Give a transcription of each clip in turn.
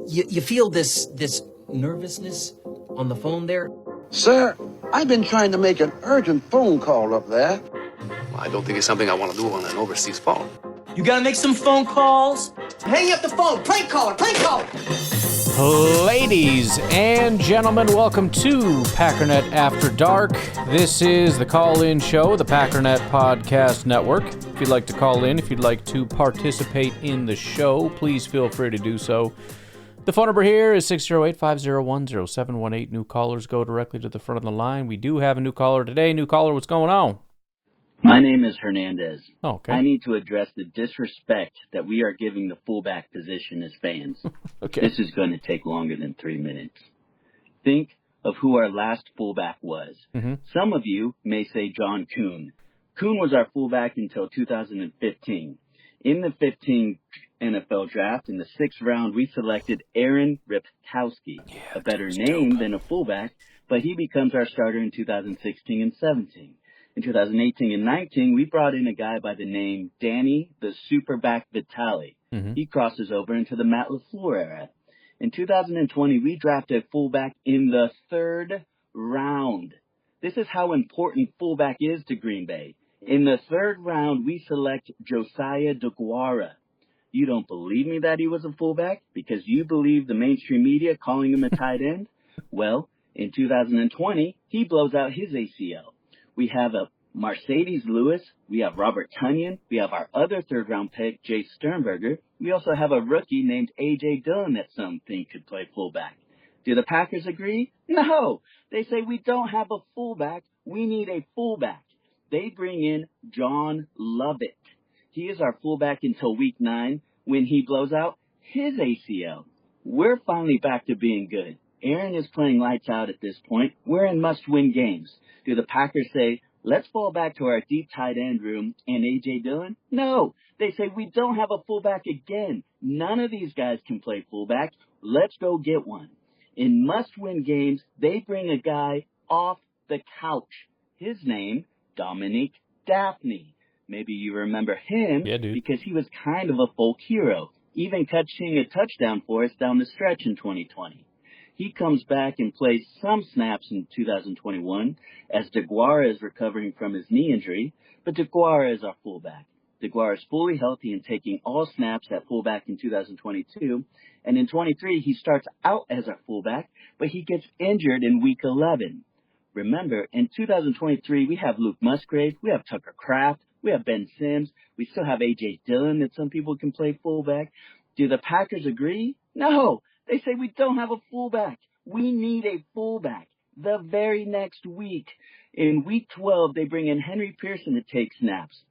You feel this nervousness on the phone there? Sir, I've been trying to make an urgent phone call up there. Well, I don't think it's something I want to do on an overseas phone. You gotta make some phone calls. Hang up the phone. Prank caller. Prank caller. Ladies and gentlemen, welcome to Packernet After Dark. This is the call-in show, the Packernet Podcast Network. If you'd like to call in, if you'd like to participate in the show, please feel free to do so. The phone number here is 608-501-0718. New callers go directly to the front of the line. We do have a new caller today. New caller, what's going on? My name is Hernandez. Oh, okay. I need to address the disrespect that we are giving the fullback position as fans. Okay. This is going to take longer than 3 minutes. Think of who our last fullback was. Mm-hmm. Some of you may say John Kuhn. Kuhn was our fullback until 2015. In the 15 NFL draft, in the 6th round, we selected Aaron Ripkowski, a better name than a fullback, but he becomes our starter in 2016 and 17. In 2018 and 19, we brought in a guy by the name Danny the Superback Vitale. Mm-hmm. He crosses over into the Matt LaFleur era. In 2020, we drafted fullback in the 3rd round. This is how important fullback is to Green Bay. In the 3rd round, we select Josiah Deguara. You don't believe me that he was a fullback because you believe the mainstream media calling him a tight end? Well, in 2020, he blows out his ACL. We have a Mercedes Lewis. We have Robert Tunyon. We have our other 3rd-round pick, Jay Sternberger. We also have a rookie named A.J. Dillon that some think could play fullback. Do the Packers agree? No. They say we don't have a fullback. We need a fullback. They bring in John Lovett. He is our fullback until week 9 when he blows out his ACL. We're finally back to being good. Aaron is playing lights out at this point. We're in must-win games. Do the Packers say, let's fall back to our deep tight end room and A.J. Dillon? No. They say we don't have a fullback again. None of these guys can play fullback. Let's go get one. In must-win games, they bring a guy off the couch. His name, Dominique Daphne. Maybe you remember him because he was kind of a folk hero, even catching a touchdown for us down the stretch in 2020. He comes back and plays some snaps in 2021 as Deguara is recovering from his knee injury, but Deguara is our fullback. Deguara is fully healthy and taking all snaps at fullback in 2022, and in 23 he starts out as our fullback, but he gets injured in week 11. Remember, in 2023 we have Luke Musgrave, we have Tucker Kraft, we have Ben Sims, we still have A.J. Dillon that some people can play fullback. Do the Packers agree? No. They say we don't have a fullback. We need a fullback. The very next week, in week 12, they bring in Henry Pearson to take snaps.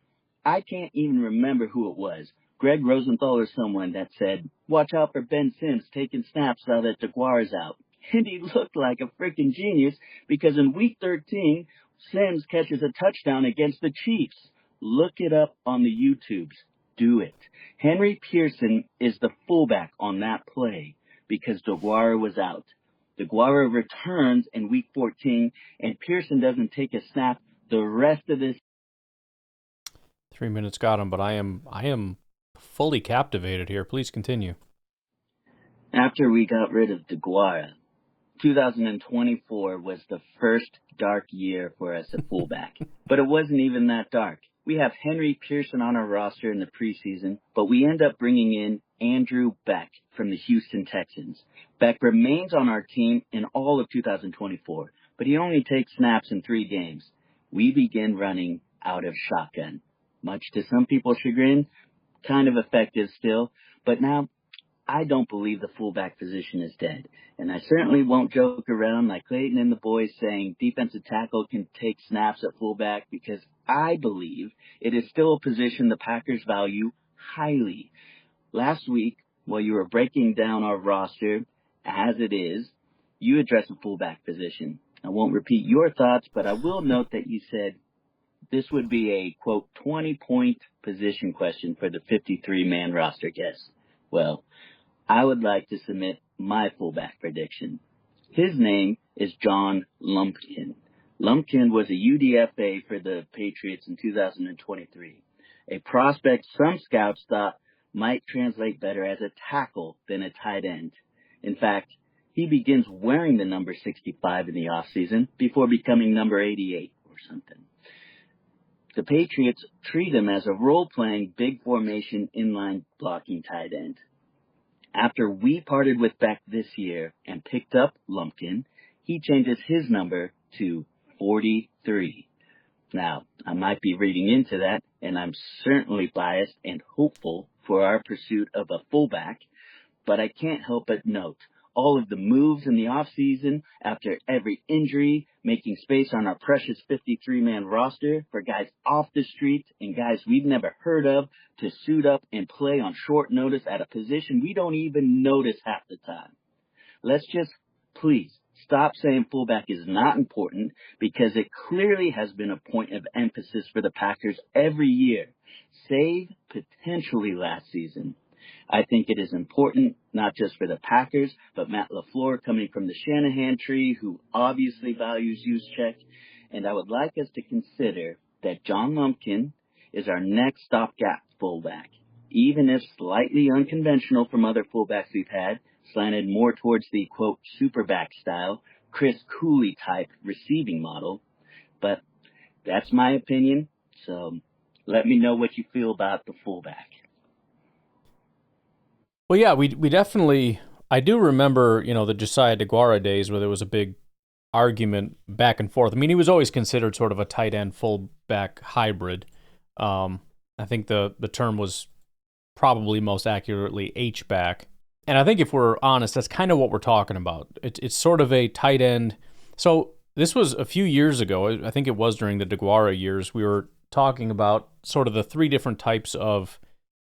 I can't even remember who it was. Greg Rosenthal or someone that said, watch out for Ben Sims taking snaps now that Deguara's out. And he looked like a freaking genius because in week 13, Sims catches a touchdown against the Chiefs. Look it up on the YouTubes. Do it. Henry Pearson is the fullback on that play because Deguara was out. Deguara returns in week 14, and Pearson doesn't take a snap the rest of this. 3 minutes got him, but I am fully captivated here. Please continue. After we got rid of Deguara, 2024 was the first dark year for us at fullback. But it wasn't even that dark. We have Henry Pearson on our roster in the preseason, but we end up bringing in Andrew Beck from the Houston Texans. Beck remains on our team in all of 2024, but he only takes snaps in 3 games. We begin running out of shotgun. Much to some people's chagrin, kind of effective still, but now I don't believe the fullback position is dead. And I certainly won't joke around like Clayton and the boys saying defensive tackle can take snaps at fullback because I believe it is still a position the Packers value highly. Last week, while you were breaking down our roster as it is, you addressed the fullback position. I won't repeat your thoughts, but I will note that you said this would be a, quote, 20-point position question for the 53-man roster guess. Well, I would like to submit my fullback prediction. His name is John Lumpkin. Lumpkin was a UDFA for the Patriots in 2023, a prospect some scouts thought might translate better as a tackle than a tight end. In fact, he begins wearing the number 65 in the offseason before becoming number 88 or something. The Patriots treat him as a role-playing, big formation, inline blocking tight end. After we parted with Beck this year and picked up Lumpkin, he changes his number to 43. Now, I might be reading into that, and I'm certainly biased and hopeful for our pursuit of a fullback, but I can't help but note all of the moves in the offseason after every injury, making space on our precious 53-man roster for guys off the street and guys we've never heard of to suit up and play on short notice at a position we don't even notice half the time. Let's just, please, stop saying fullback is not important, because it clearly has been a point of emphasis for the Packers every year, save potentially last season. I think it is important, not just for the Packers, but Matt LaFleur coming from the Shanahan tree, who obviously values Juszczyk, and I would like us to consider that John Lumpkin is our next stopgap fullback, even if slightly unconventional from other fullbacks we've had, slanted more towards the, quote, superback style, Chris Cooley type receiving model. But that's my opinion, so let me know what you feel about the fullback. Well, yeah, we definitely, I do remember, the Josiah Deguara days where there was a big argument back and forth. I mean, he was always considered sort of a tight end fullback hybrid. I think the term was probably most accurately H-back. And I think if we're honest, that's kind of what we're talking about. It's sort of a tight end. So this was a few years ago. I think it was during the Deguara years. We were talking about sort of the three different types of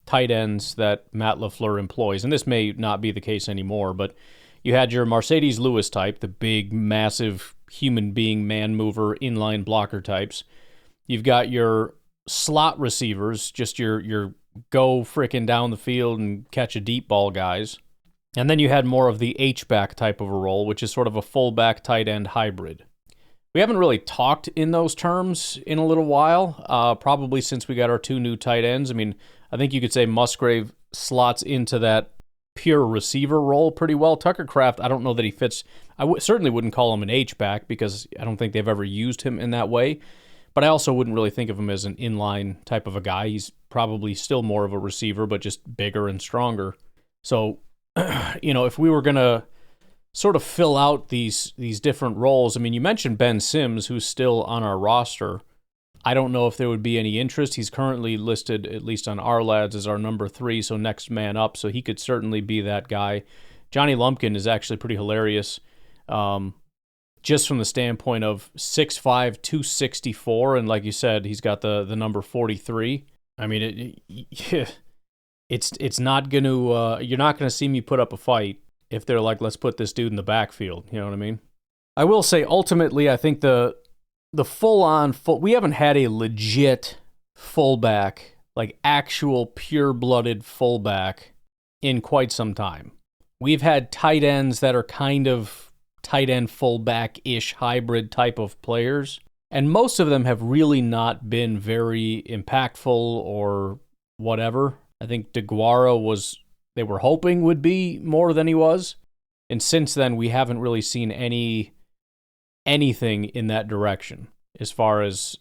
tight ends that Matt LaFleur employs. And this may not be the case anymore, but you had your Mercedes Lewis type, the big, massive human being, man mover, inline blocker types. You've got your slot receivers, just your go frickin' down the field and catch a deep ball guys. And then you had more of the H-back type of a role, which is sort of a fullback tight end hybrid. We haven't really talked in those terms in a little while, probably since we got our two new tight ends. I mean, I think you could say Musgrave slots into that pure receiver role pretty well. Tucker Kraft, I don't know that he fits. Certainly wouldn't call him an H-back because I don't think they've ever used him in that way. But I also wouldn't really think of him as an inline type of a guy. He's probably still more of a receiver, but just bigger and stronger. So, if we were going to sort of fill out these different roles, I mean, you mentioned Ben Sims, who's still on our roster. I don't know if there would be any interest. He's currently listed, at least on our lads, as our number 3, so next man up, so he could certainly be that guy. Johnny Lumpkin is actually pretty hilarious, just from the standpoint of 6'5", 264, and like you said, he's got the number 43. I mean, it's not going to, you're not going to see me put up a fight if they're like, let's put this dude in the backfield, you know what I mean? I will say, ultimately, I think the full-on, we haven't had a legit fullback, like actual pure-blooded fullback in quite some time. We've had tight ends that are kind of tight end fullback-ish hybrid type of players, and most of them have really not been very impactful or whatever. I think Deguara they were hoping would be more than he was, and since then we haven't really seen anything in that direction as far as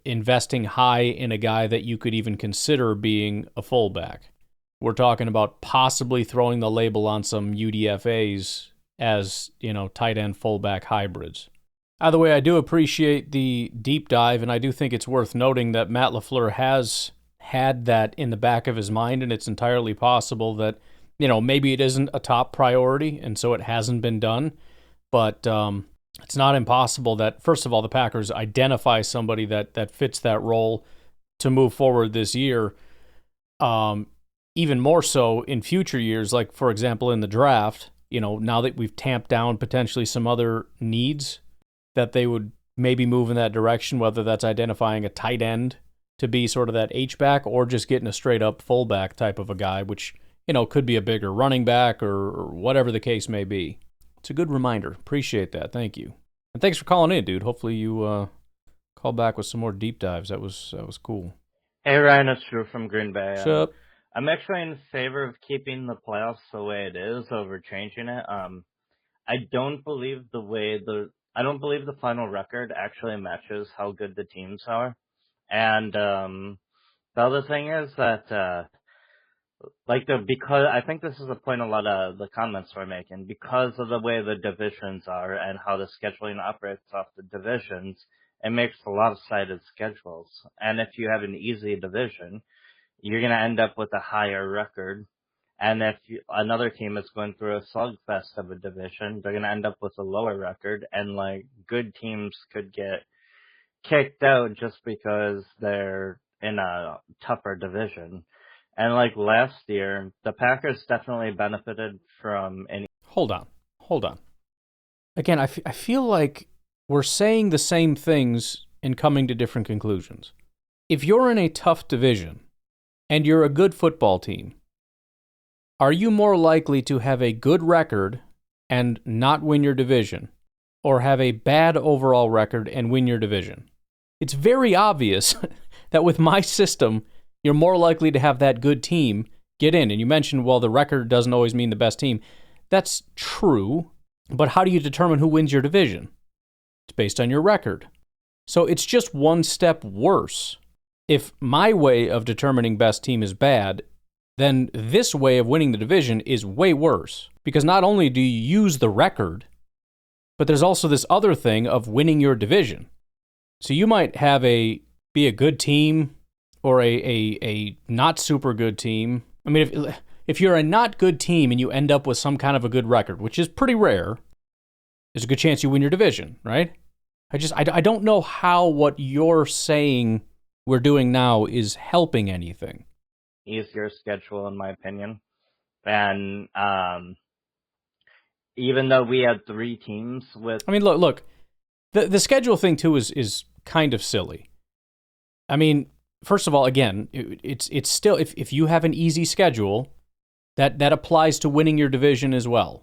investing high in a guy that you could even consider being a fullback. We're talking about possibly throwing the label on some UDFAs as, tight end fullback hybrids. Either way, I do appreciate the deep dive, and I do think it's worth noting that Matt LaFleur has had that in the back of his mind, and it's entirely possible that, maybe it isn't a top priority, and so it hasn't been done, but it's not impossible that, first of all, the Packers identify somebody that fits that role to move forward this year. Even more so in future years, like, for example, in the draft, now that we've tamped down potentially some other needs, that they would maybe move in that direction, whether that's identifying a tight end to be sort of that H-back or just getting a straight-up fullback type of a guy, which, could be a bigger running back or whatever the case may be. It's a good reminder. Appreciate that. Thank you. And thanks for calling in, dude. Hopefully you call back with some more deep dives. That was cool. Hey, Ryan, it's Drew from Green Bay. What's up? I'm actually in favor of keeping the playoffs the way it is over changing it. I don't believe the final record actually matches how good the teams are. And the other thing is that because I think this is a point a lot of the comments were making, because of the way the divisions are and how the scheduling operates off the divisions, it makes lopsided schedules. And if you have an easy division, you're going to end up with a higher record. And if another team is going through a slugfest of a division, they're going to end up with a lower record. And good teams could get kicked out just because they're in a tougher division. And last year, the Packers definitely benefited from any. Hold on. Again, I feel like we're saying the same things and coming to different conclusions. If you're in a tough division and you're a good football team, are you more likely to have a good record and not win your division, or have a bad overall record and win your division? It's very obvious that with my system, you're more likely to have that good team get in. And you mentioned, well, the record doesn't always mean the best team. That's true, but how do you determine who wins your division? It's based on your record. So it's just one step worse. If my way of determining best team is bad, then this way of winning the division is way worse. Because not only do you use the record, but there's also this other thing of winning your division. So you might be a good team or a not super good team. I mean, if you're a not good team and you end up with some kind of a good record, which is pretty rare, there's a good chance you win your division, right? I don't know how what you're saying we're doing now is helping anything. Easier schedule, in my opinion. And even though we had 3 teams with... I mean, look, the schedule thing, too, is kind of silly. I mean, first of all, again, it's still, if you have an easy schedule, that applies to winning your division as well.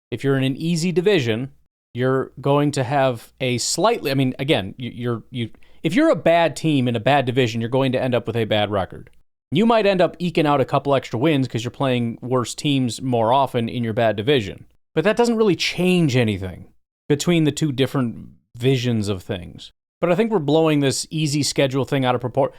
If you're in an easy division, you're going to have a slightly... I mean, again, if you're a bad team in a bad division, you're going to end up with a bad record. You might end up eking out a couple extra wins because you're playing worse teams more often in your bad division. But that doesn't really change anything between the two different visions of things. But I think we're blowing this easy schedule thing out of proportion.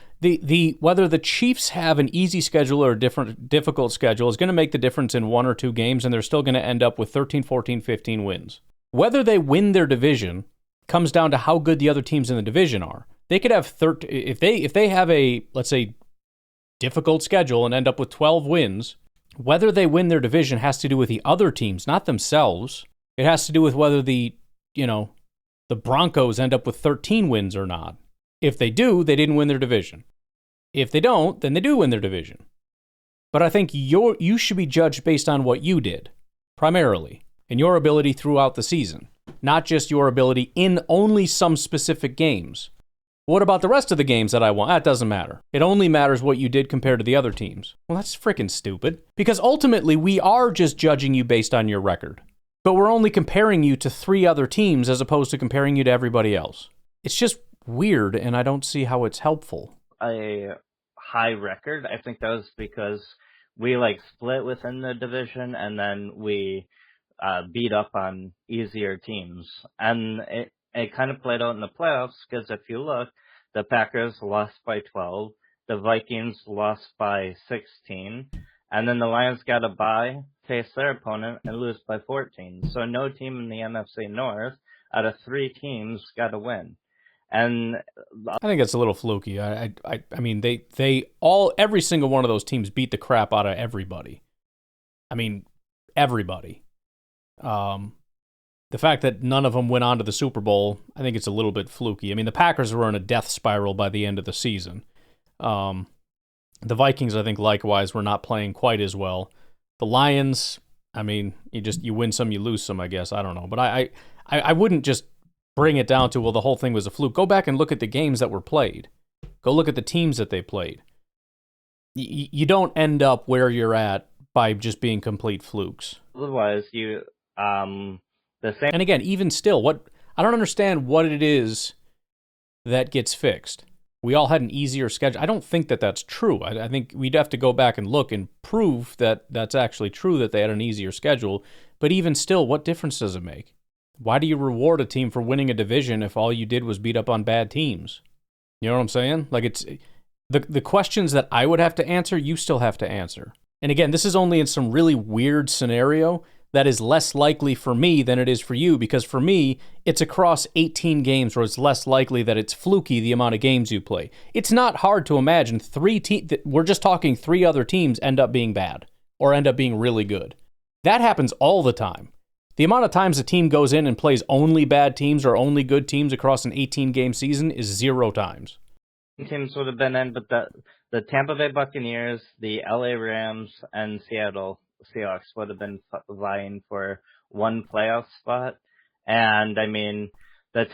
Whether the Chiefs have an easy schedule or a difficult schedule is going to make the difference in 1 or 2 games, and they're still going to end up with 13, 14, 15 wins. Whether they win their division comes down to how good the other teams in the division are. They could have if they have a, let's say, difficult schedule and end up with 12 wins. Whether they win their division has to do with the other teams, not themselves. It has to do with whether the Broncos end up with 13 wins or not. If they do, they didn't win their division. If they don't, then they do win their division. But I think you should be judged based on what you did, primarily, and your ability throughout the season, not just your ability in only some specific games. What about the rest of the games that I won? That doesn't matter. It only matters what you did compared to the other teams. Well, that's freaking stupid. Because ultimately, we are just judging you based on your record. But we're only comparing you to 3 other teams as opposed to comparing you to everybody else. It's just weird, and I don't see how it's helpful. A high record. I think that was because we split within the division, and then we beat up on easier teams. And it kind of played out in the playoffs, because if you look, the Packers lost by 12, the Vikings lost by 16, and then the Lions got a bye, face their opponent, and lose by 14. So no team in the NFC North out of 3 teams got a win. And I think that's a little fluky. I mean, every single one of those teams beat the crap out of everybody. I mean, everybody. The fact that none of them went on to the Super Bowl, I think it's a little bit fluky. I mean, the Packers were in a death spiral by the end of the season. The Vikings, I think, likewise, were not playing quite as well. The Lions, I mean, you win some, you lose some, I guess. I don't know. But I wouldn't just bring it down to, well, the whole thing was a fluke. Go back and look at the games that were played. Go look at the teams that they played. You don't end up where you're at by just being complete flukes. Otherwise, the same. And again, even still, I don't understand what it is that gets fixed. we all had an easier schedule. I don't think that that's true. I think we'd have to go back and look and prove that that's actually true, that they had an easier schedule. But even still, what difference does it make? Why do you reward a team for winning a division if all you did was beat up on bad teams? You know what I'm saying? Like, it's the questions that I would have to answer, you still have to answer. And again, this is only in some really weird scenario that is less likely for me than it is for you, because for me, it's across 18 games where it's less likely that it's fluky the amount of games you play. It's not hard to imagine we're just talking 3 other teams end up being bad or end up being really good. That happens all the time. The amount of times a team goes in and plays only bad teams or only good teams across an 18-game season is 0 times. Teams would have been in, but the Tampa Bay Buccaneers, the LA Rams, and Seattle Seahawks would have been vying for one playoff spot. And, I mean, the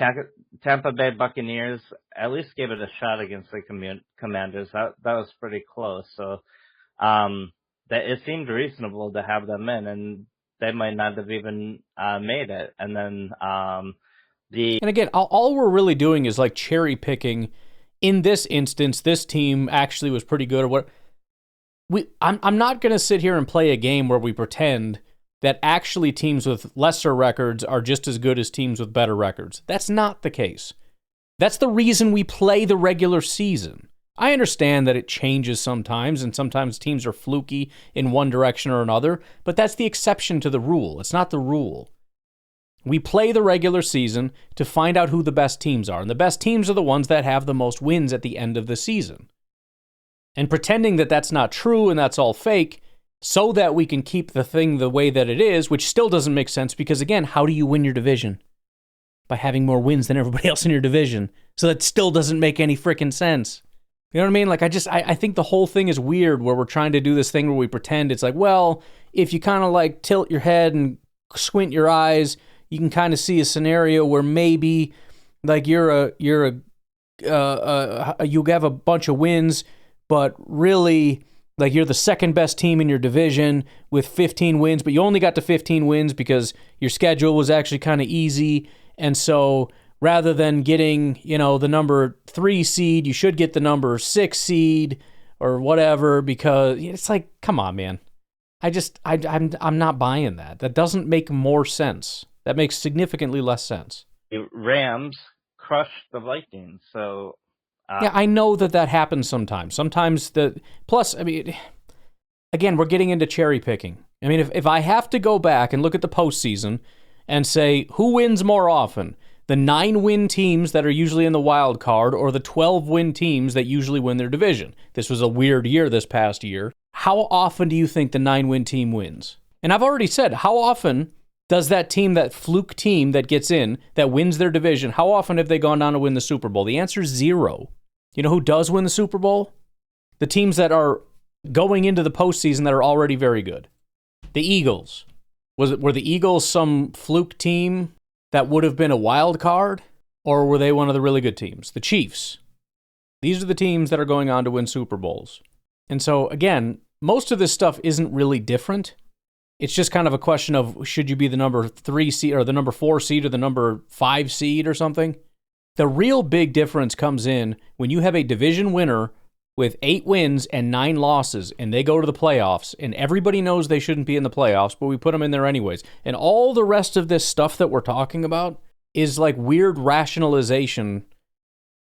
Tampa Bay Buccaneers at least gave it a shot against the Commanders. That was pretty close. So it seemed reasonable to have them in, and they might not have even made it. And then And again, all we're really doing is like cherry picking. In this instance, this team actually was pretty good. Or what? I'm not going to sit here and play a game where we pretend that actually teams with lesser records are just as good as teams with better records. That's not the case. That's the reason we play the regular season. I understand that it changes sometimes, and sometimes teams are fluky in one direction or another, but that's the exception to the rule. It's not the rule. We play the regular season to find out who the best teams are, and the best teams are the ones that have the most wins at the end of the season. And pretending that that's not true and that's all fake so that we can keep the thing the way that it is, which still doesn't make sense because, again, how do you win your division? By having more wins than everybody else in your division. So that still doesn't make any freaking sense. You know what I mean? Like, I think the whole thing is weird where we're trying to do this thing where we pretend it's like, well, if you kind of like tilt your head and squint your eyes, you can kind of see a scenario where maybe like you have a bunch of wins, but really like you're the second best team in your division with 15 wins, but you only got to 15 wins because your schedule was actually kind of easy. And so rather than getting, the number 3 seed, you should get the number 6 seed or whatever, because it's like, come on, man. I'm not buying that. That doesn't make more sense. That makes significantly less sense. The Rams crushed the Vikings, so... Yeah, I know that happens sometimes. Sometimes plus, I mean, again, we're getting into cherry picking. I mean, if I have to go back and look at the postseason and say, who wins more often? The 9-win teams that are usually in the wild card or the 12-win teams that usually win their division? This was a weird year this past year. How often do you think the 9-win team wins? And I've already said, how often does that team, that fluke team that gets in, that wins their division, how often have they gone on to win the Super Bowl? The answer is 0. You know who does win the Super Bowl? The teams that are going into the postseason that are already very good. The Eagles. Were the Eagles some fluke team that would have been a wild card? Or were they one of the really good teams? The Chiefs. These are the teams that are going on to win Super Bowls. And so, again, most of this stuff isn't really different. It's just kind of a question of should you be the number 3 seed or the number 4 seed or the number 5 seed or something? The real big difference comes in when you have a division winner with 8 wins and 9 losses and they go to the playoffs and everybody knows they shouldn't be in the playoffs, but we put them in there anyways. And all the rest of this stuff that we're talking about is like weird rationalization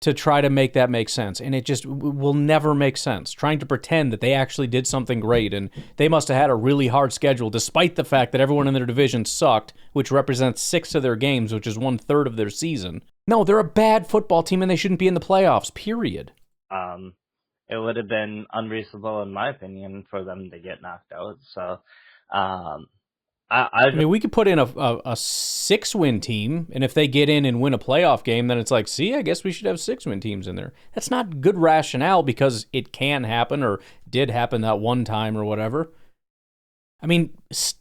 to try to make that make sense. And it just will never make sense. Trying to pretend that they actually did something great and they must have had a really hard schedule despite the fact that everyone in their division sucked, which represents 6 of their games, which is 1/3 of their season. No, they're a bad football team and they shouldn't be in the playoffs, period. It would have been unreasonable, in my opinion, for them to get knocked out. So, I mean, we could put in a 6-win team, and if they get in and win a playoff game, then it's like, see, I guess we should have 6-win teams in there. That's not good rationale because it can happen or did happen that one time or whatever. I mean,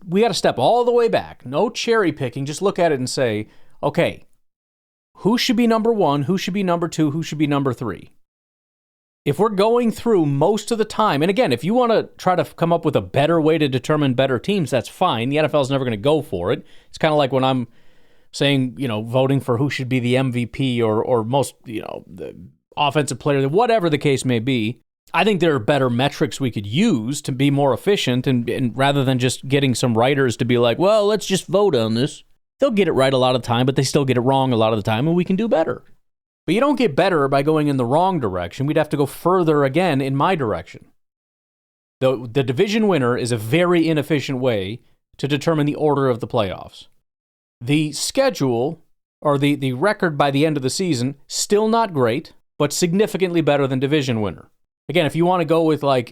we got to step all the way back. No cherry picking. Just look at it and say, okay, who should be number 1? Who should be number 2? Who should be number 3? If we're going through most of the time, and again, if you want to try to come up with a better way to determine better teams, that's fine. The NFL is never going to go for it. It's kind of like when I'm saying, voting for who should be the MVP or most, the offensive player, whatever the case may be. I think there are better metrics we could use to be more efficient, and rather than just getting some writers to be like, well, let's just vote on this. They'll get it right a lot of the time, but they still get it wrong a lot of the time, and we can do better. But you don't get better by going in the wrong direction. We'd have to go further again in my direction. The division winner is a very inefficient way to determine the order of the playoffs. The schedule, or the record by the end of the season, still not great, but significantly better than division winner. Again, if you want to go with like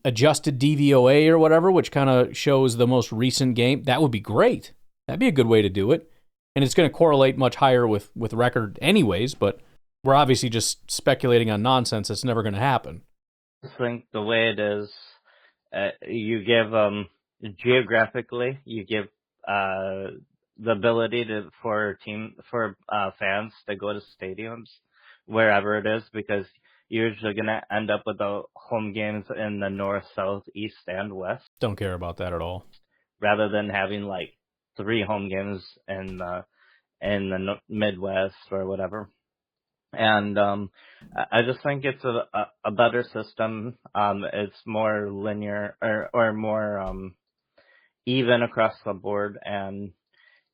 adjusted DVOA or whatever, which kind of shows the most recent game, that would be great. That'd be a good way to do it. And it's going to correlate much higher with record anyways, but we're obviously just speculating on nonsense that's never going to happen. I think the way it is, you give, geographically, you give the ability for fans to go to stadiums wherever it is, because you're usually going to end up with the home games in the north, south, east, and west. Don't care about that at all. Rather than having like 3 home games in the Midwest or whatever. And I just think it's a better system. It's more linear or more even across the board. And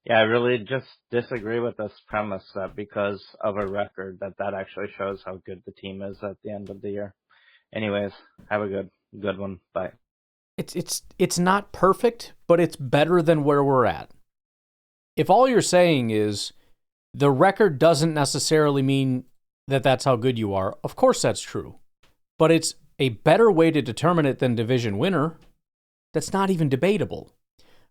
yeah, I really just disagree with this premise that because of a record that actually shows how good the team is at the end of the year. Anyways, have a good one. Bye. It's not perfect, but it's better than where we're at. If all you're saying is the record doesn't necessarily mean that that's how good you are, of course that's true. But it's a better way to determine it than division winner. That's not even debatable.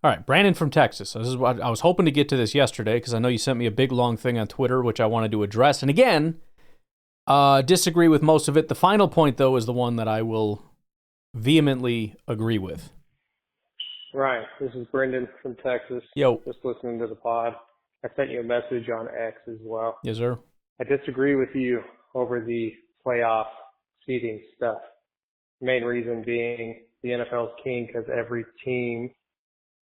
All right, Brandon from Texas. This is what I was hoping to get to this yesterday because I know you sent me a big long thing on Twitter, which I wanted to address. And again, disagree with most of it. The final point, though, is the one that I will vehemently agree with. Right. This is Brendan from Texas. Yo. Just listening to the pod. I sent you a message on X as well. Yes, sir. I disagree with you over the playoff seeding stuff. The main reason being the NFL's king because every team,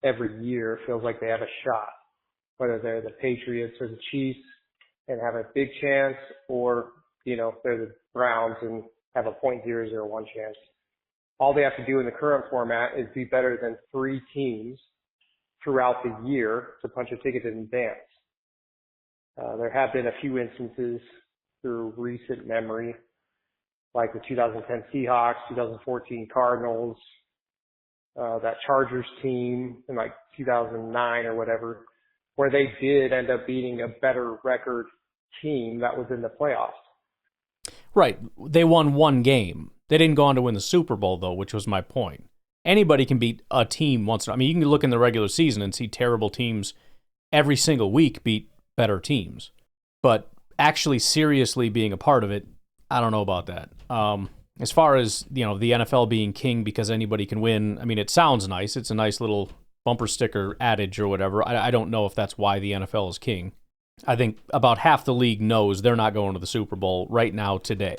every year, feels like they have a shot. Whether they're the Patriots or the Chiefs and have a big chance, or, they're the Browns and have a .001 chance. All they have to do in the current format is be better than 3 teams throughout the year to punch a ticket in advance. There have been a few instances through recent memory, like the 2010 Seahawks, 2014 Cardinals, that Chargers team in like 2009 or whatever, where they did end up beating a better record team that was in the playoffs. Right. They won 1 game. They didn't go on to win the Super Bowl, though, which was my point. Anybody can beat a team once. I mean, you can look in the regular season and see terrible teams every single week beat better teams. But actually seriously being a part of it, I don't know about that. As far as, the NFL being king because anybody can win, I mean, it sounds nice. It's a nice little bumper sticker adage or whatever. I don't know if that's why the NFL is king. I think about half the league knows they're not going to the Super Bowl right now today.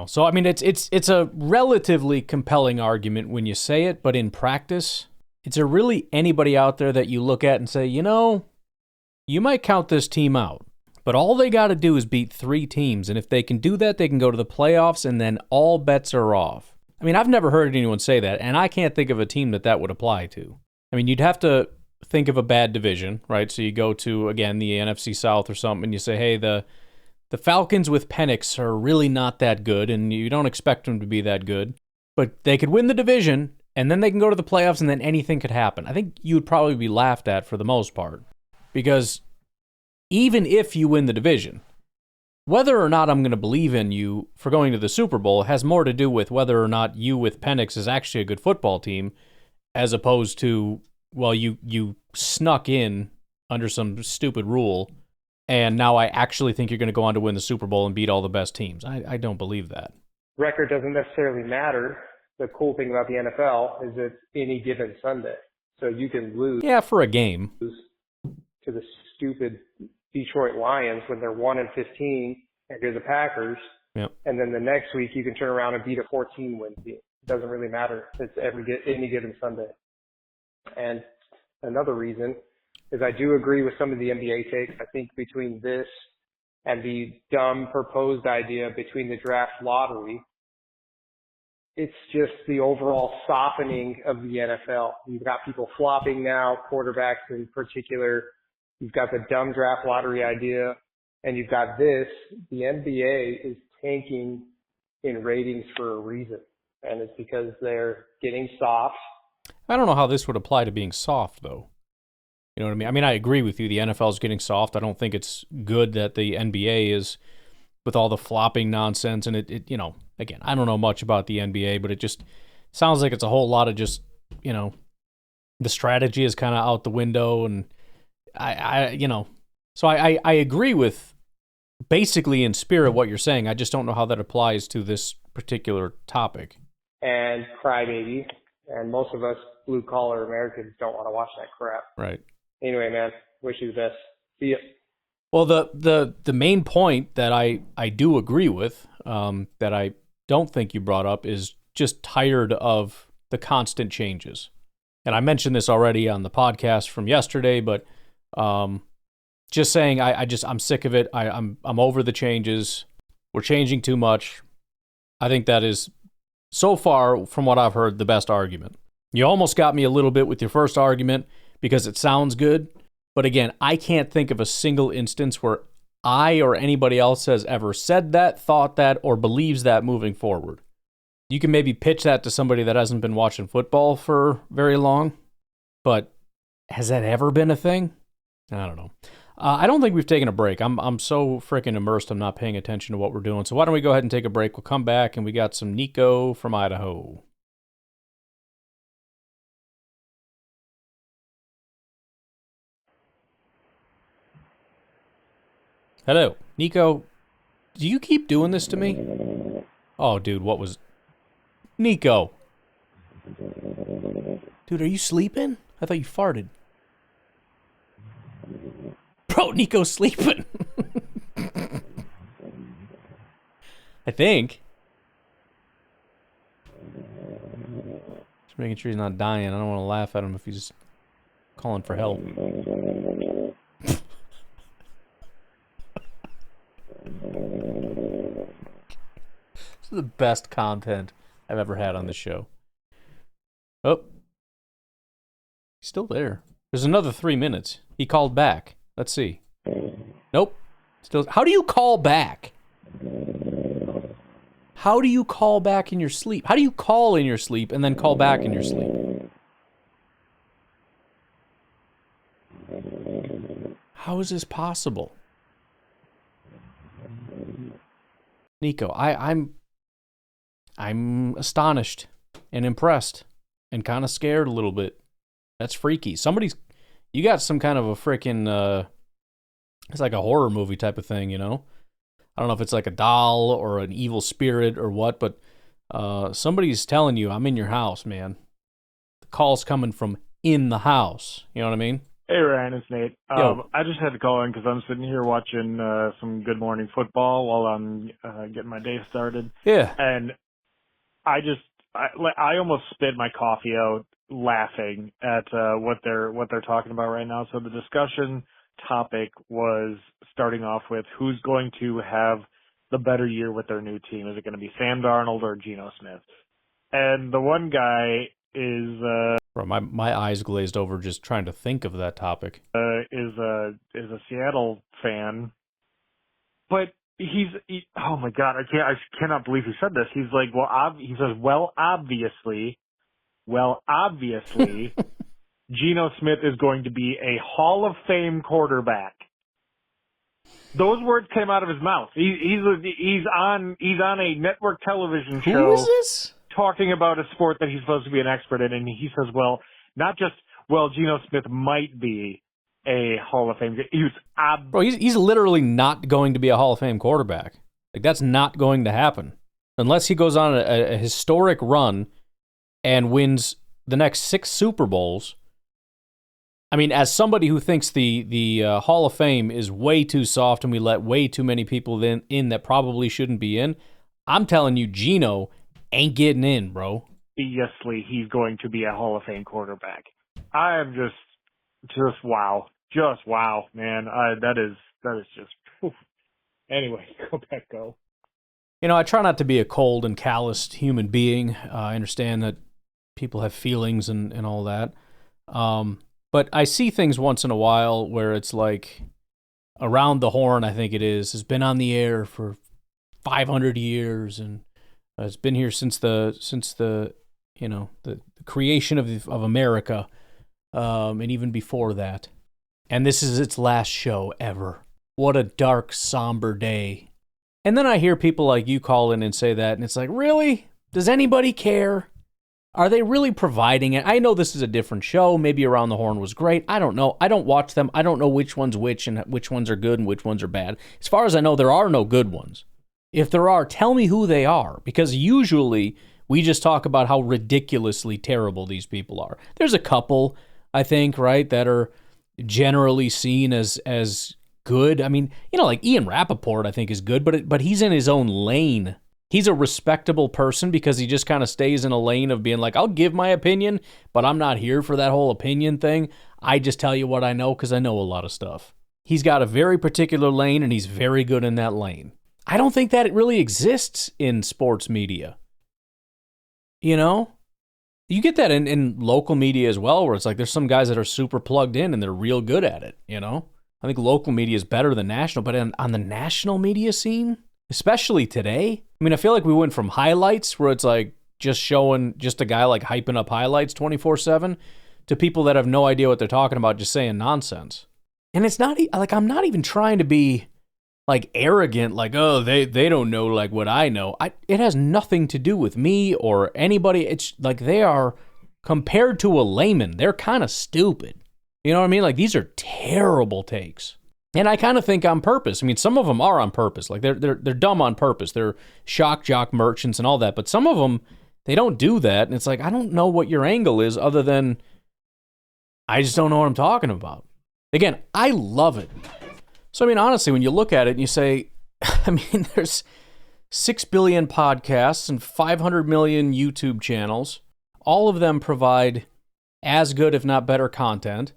So I mean, it's a relatively compelling argument when you say it, but in practice, is there really anybody out there that you look at and say, you might count this team out, but all they got to do is beat 3 teams, and if they can do that, they can go to the playoffs, and then all bets are off. I mean, I've never heard anyone say that, and I can't think of a team that would apply to. I mean, you'd have to think of a bad division, right? So you go to, again, the NFC South or something, and you say, hey, the Falcons with Penix are really not that good, and you don't expect them to be that good, but they could win the division, and then they can go to the playoffs, and then anything could happen. I think you would probably be laughed at for the most part, because even if you win the division, whether or not I'm going to believe in you for going to the Super Bowl has more to do with whether or not you with Penix is actually a good football team, as opposed to, well, you snuck in under some stupid rule, and now I actually think you're going to go on to win the Super Bowl and beat all the best teams. I don't believe that. Record doesn't necessarily matter. The cool thing about the NFL is it's any given Sunday. So you can lose. Yeah, for a game. To the stupid Detroit Lions when they're 1-15 and you're the Packers. Yep. And then the next week you can turn around and beat a 14-win team. It doesn't really matter. It's any given Sunday. And another reason is I do agree with some of the NBA takes. I think between this and the dumb proposed idea between the draft lottery, it's just the overall softening of the NFL. You've got people flopping now, quarterbacks in particular. You've got the dumb draft lottery idea, and you've got this. The NBA is tanking in ratings for a reason, and it's because they're getting soft. I don't know how this would apply to being soft, though. You know what I mean? I mean, I agree with you. The NFL is getting soft. I don't think it's good that the NBA is with all the flopping nonsense. And it you know, again, I don't know much about the NBA, but it just sounds like it's a whole lot of just, you know, the strategy is kind of out the window. And so I agree with basically in spirit what you're saying. I just don't know how that applies to this particular topic. And crybaby. And most of us blue-collar Americans don't want to watch that crap. Right. Anyway, man, wish you the best. See ya. Well, the main point that I do agree with, that I don't think you brought up, is just tired of the constant changes. And I mentioned this already on the podcast from yesterday, but just saying I'm sick of it. I'm over the changes. We're changing too much. I think that is, so far, from what I've heard, the best argument. You almost got me a little bit with your first argument because it sounds good. But again, I can't think of a single instance where I or anybody else has ever said that, thought that, or believes that moving forward. You can maybe pitch that to somebody that hasn't been watching football for very long, but has that ever been a thing? I don't know. I don't think we've taken a break. I'm so freaking immersed, I'm not paying attention to what we're doing. So why don't we go ahead and take a break? We'll come back, and we got some Nico from Idaho. Hello, Nico. Do you keep doing this to me? Oh, dude, what was... Nico. Dude, are you sleeping? I thought you farted. Bro, Nico's sleeping. I think. Just making sure he's not dying. I don't want to laugh at him if he's calling for help. This is the best content I've ever had on this show. Oh. He's still there. There's another 3 minutes. He called back. Let's see. Nope. Still. How do you call back? How do you call back in your sleep? How do you call in your sleep and then call back in your sleep? How is this possible? Nico, I'm astonished and impressed and kind of scared a little bit. That's freaky. You got some kind of a freaking, it's like a horror movie type of thing, you know? I don't know if it's like a doll or an evil spirit or what, but somebody's telling you, I'm in your house, man. The call's coming from in the house. You know what I mean? Hey, Ryan, it's Nate. I just had to call in because I'm sitting here watching some Good Morning Football while I'm getting my day started. Yeah. And I almost spit my coffee out laughing at what they're talking about right now. So the discussion topic was starting off with who's going to have the better year with their new team. Is it going to be Sam Darnold or Geno Smith? And the one guy is Bro, my eyes glazed over just trying to think of that topic. Is a Seattle fan, but oh my god, I cannot believe he said this. He's like, he says, obviously, Geno Smith is going to be a Hall of Fame quarterback. Those words came out of his mouth. He's on a network television show. Who is this? Talking about a sport that he's supposed to be an expert in, and he says, Geno Smith might be a Hall of Fame. Bro, he's literally not going to be a Hall of Fame quarterback. Like, that's not going to happen. Unless he goes on a historic run and wins the next 6 Super Bowls. I mean, as somebody who thinks the Hall of Fame is way too soft and we let way too many people in that probably shouldn't be in, I'm telling you, Geno ain't getting in, bro. Obviously, he's going to be a Hall of Fame quarterback. I am just wow. Just wow, man. That is just... Oof. Anyway, go back, go. You know, I try not to be a cold and calloused human being. I understand that people have feelings and all that. But I see things once in a while where it's like Around the Horn, I think it is, has been on the air for 500 years and it's been here since the creation of America, and even before that. And this is its last show ever. What a dark, somber day. And then I hear people like you call in and say that, and it's like, really? Does anybody care? Are they really providing it? I know this is a different show. Maybe Around the Horn was great. I don't know. I don't watch them. I don't know which one's which and which ones are good and which ones are bad. As far as I know, there are no good ones. If there are, tell me who they are, because usually we just talk about how ridiculously terrible these people are. There's a couple, I think, right, that are generally seen as good. I mean, you know, like Ian Rappaport, I think, is good, but he's in his own lane. He's a respectable person because he just kind of stays in a lane of being like, I'll give my opinion, but I'm not here for that whole opinion thing. I just tell you what I know because I know a lot of stuff. He's got a very particular lane, and he's very good in that lane. I don't think that it really exists in sports media. You know? You get that in local media as well, where it's like there's some guys that are super plugged in and they're real good at it, you know? I think local media is better than national, but on the national media scene, especially today, I mean, I feel like we went from highlights, where it's like just showing just a guy like hyping up highlights 24/7, to people that have no idea what they're talking about, just saying nonsense. And it's not like, I'm not even trying to be like arrogant, like, oh, they don't know like what I know. It has nothing to do with me or anybody. It's like they are, compared to a layman, they're kind of stupid. You know what I mean? Like, these are terrible takes. And I kind of think on purpose. I mean, some of them are on purpose. Like, they're dumb on purpose. They're shock jock merchants and all that. But some of them, they don't do that. And it's like, I don't know what your angle is other than I just don't know what I'm talking about. Again, I love it. So, I mean, honestly, when you look at it and you say, I mean, there's 6 billion podcasts and 500 million YouTube channels. All of them provide as good, if not better, content.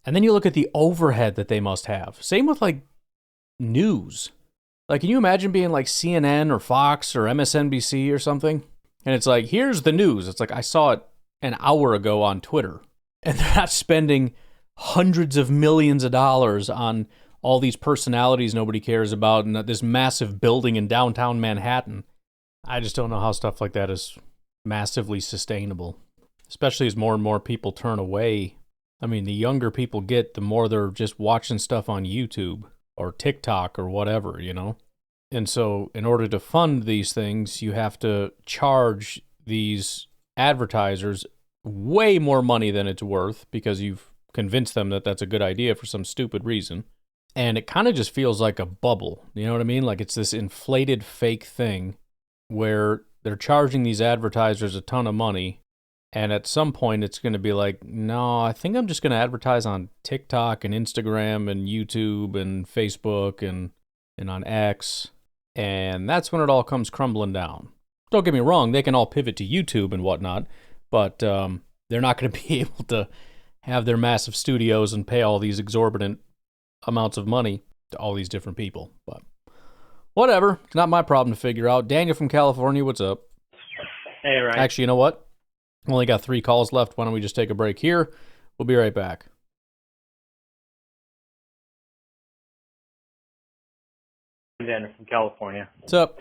And then you look at the overhead that they must have. Same with, like, news. Like, can you imagine being like CNN or Fox or MSNBC or something? And it's like, here's the news. It's like, I saw it an hour ago on Twitter. And they're not spending hundreds of millions of dollars on all these personalities nobody cares about and this massive building in downtown Manhattan. I just don't know how stuff like that is massively sustainable, especially as more and more people turn away. I mean, the younger people get, the more they're just watching stuff on YouTube or TikTok or whatever, you know? And so in order to fund these things, you have to charge these advertisers way more money than it's worth because you've convinced them that that's a good idea for some stupid reason. And it kind of just feels like a bubble. You know what I mean? Like, it's this inflated fake thing where they're charging these advertisers a ton of money. And at some point, it's going to be like, no, I think I'm just going to advertise on TikTok and Instagram and YouTube and Facebook and on X. And that's when it all comes crumbling down. Don't get me wrong, they can all pivot to YouTube and whatnot, but they're not going to be able to have their massive studios and pay all these exorbitant amounts of money to all these different people. But whatever, it's not my problem to figure out. Daniel from California, what's up? Hey, Ryan. Actually, you know what? Only got 3 calls left. Why don't we just take a break here? We'll be right back. Daniel from California. What's up?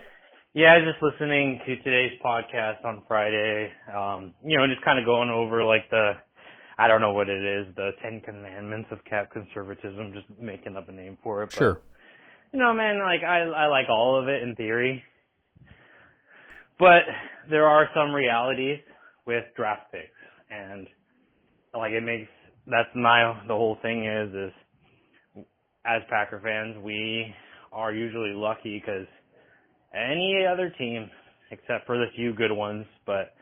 Yeah, I was just listening to today's podcast on Friday. Just kind of going over like I don't know what it is, the 10 Commandments of cap conservatism, just making up a name for it. But, sure. Man, like I like all of it in theory. But there are some realities with draft picks, and like the whole thing is as Packer fans, we are usually lucky because any other team, except for the few good ones, but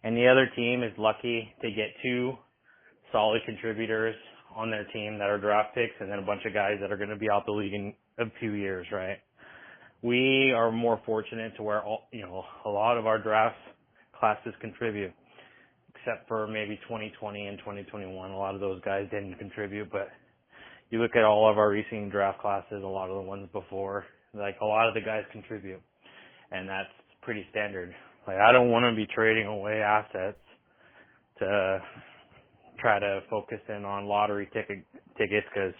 any other team is lucky to get 2 solid contributors on their team that are draft picks and then a bunch of guys that are going to be out the league in a few years, right? We are more fortunate to where a lot of our draft classes contribute, except for maybe 2020 and 2021. A lot of those guys didn't contribute, but you look at all of our recent draft classes, a lot of the ones before, Like, a lot of the guys contribute, and that's pretty standard. Like, I don't want to be trading away assets to try to focus in on lottery tickets because,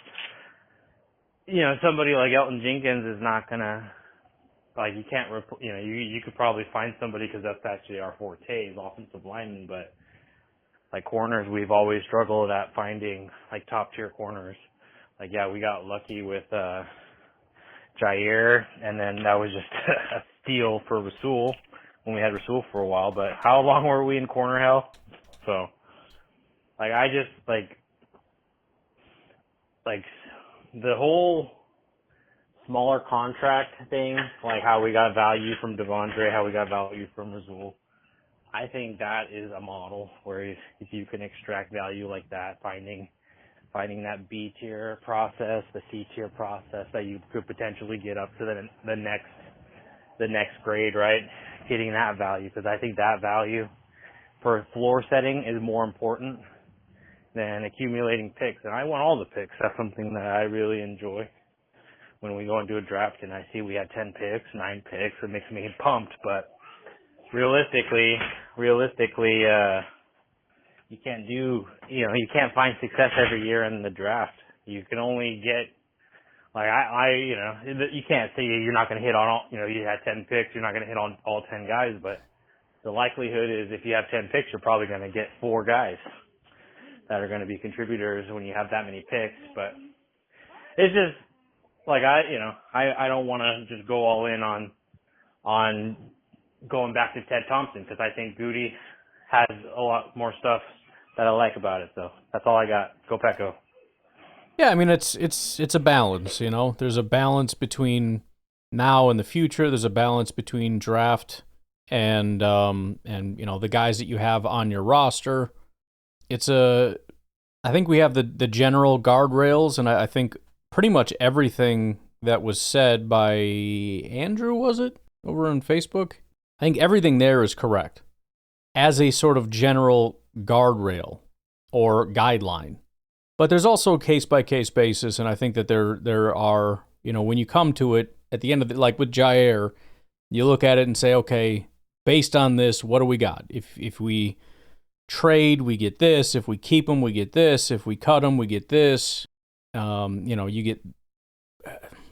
somebody like Elton Jenkins is not going to, like, you can't, you could probably find somebody because that's actually our forte is offensive linemen, but like corners, we've always struggled at finding like top tier corners. Like, yeah, we got lucky with Jair, and then that was just a steal for Rasul when we had Rasul for a while. But how long were we in corner hell? So, like, I just like the whole smaller contract thing, like how we got value from Devondre, how we got value from Rasul. I think that is a model where if you can extract value like that, finding that B tier process, the C tier process that you could potentially get up to the next grade, right? Getting that value, because I think that value for floor setting is more important than accumulating picks. And I want all the picks. That's something that I really enjoy. When we go into a draft and I see we had 10 picks, 9 picks, it makes me pumped. But realistically, you can't do, you can't find success every year in the draft. You can only get, like, you can't say you're not going to hit on all, you had 10 picks, you're not going to hit on all 10 guys, but the likelihood is if you have 10 picks, you're probably going to get 4 guys that are going to be contributors when you have that many picks. But it's just, like, I don't want to just go all in on going back to Ted Thompson, because I think Goody has a lot more stuff that I like about it. So that's all I got. Go Pecco. Yeah, I mean, it's a balance, There's a balance between now and the future. There's a balance between draft and the guys that you have on your roster. I think we have the general guardrails, and I think pretty much everything that was said by Andrew, was it, over on Facebook? I think everything there is correct as a sort of general guardrail or guideline. But there's also a case-by-case basis, and I think that there are, when you come to it, at the end of it, like with Jair, you look at it and say, okay, based on this, what do we got? If we trade, we get this. If we keep him, we get this. If we cut him, we get this. You get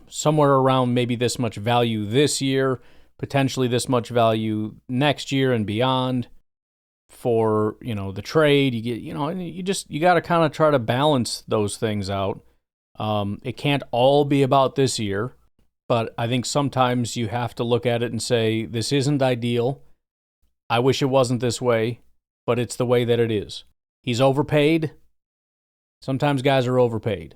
somewhere around maybe this much value this year, potentially this much value next year and beyond for, the trade. You get, you got to kind of try to balance those things out. It can't all be about this year, but I think sometimes you have to look at it and say, this isn't ideal. I wish it wasn't this way, but it's the way that it is. He's overpaid. Sometimes guys are overpaid.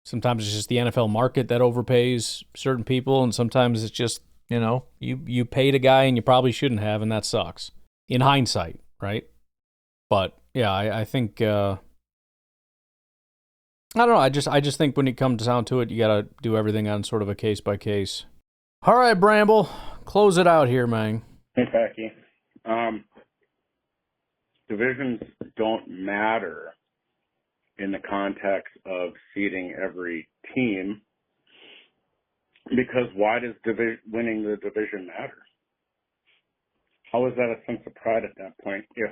Sometimes it's just the NFL market that overpays certain people, and sometimes it's just, you paid a guy and you probably shouldn't have, and that sucks. In hindsight, right? But yeah, I think I don't know. I just think when it comes down to it, you gotta do everything on sort of a case by case. All right, Bramble, close it out here, man. Hey, Packy. Divisions don't matter in the context of seeding every team, because why does winning the division matter? How is that a sense of pride at that point if,